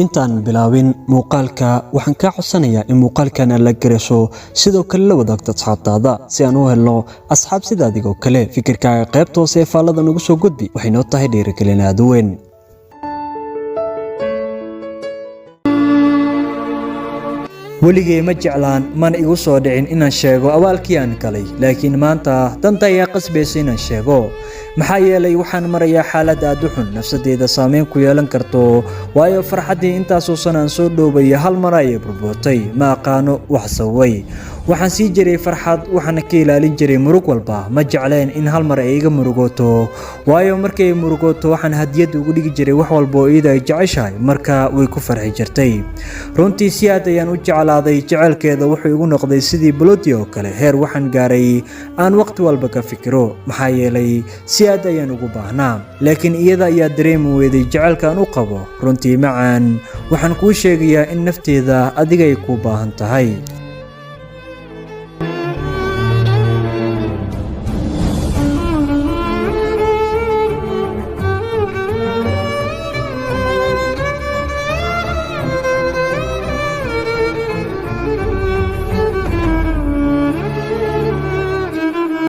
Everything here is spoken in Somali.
intaan bilaabin muuqaalka waxaan ka codsanayaa in muuqaalkana la gareesho sidoo kale la wadaagto asxaabtaada si aan u helno asxaab sida adigoo kale fikirkaaga qaybta hoose ee faallada nagu soo gudbi waxay noo tahay dhiirigelin aad u weyn. weligay ma jeclaan mana igu soo dhicin inaan sheego abaalkii aan galay laakiin maanta danta ayaa qasbaysa inaan sheego maxaa yeelay waxaan marayaa xaalad aad u xun nafsadeeda saameyn ku yeelan karto waayo farxaddii intaasoo sanaan soo dhoobaya hal mar ayay burburtay ma aqaano wax sababay waxaan sii jiray farxad waxaana ka ilaalin jiray murug walba ma jecleen in hal mar ay iga murugooto waayo markay murugooto waxaan hadiyad ugu dhigi jiray wax walba oo iyada ay jeceshahay marka way ku farxi jirtay runtii si aad ayaan u jeclaaday jecelkeeda wuxuu igu noqday sidii buloti oo kale heer waxaan gaaray aan waqti walba ka fikiro maxaa yeelay si aad ayaan ugu baahnaa laakiin iyada ayaa dareemi weyday jecelkaan u qabo runtii macaan waxaan kuu sheegayaa in nafteeda adiga ay ku baahan tahay.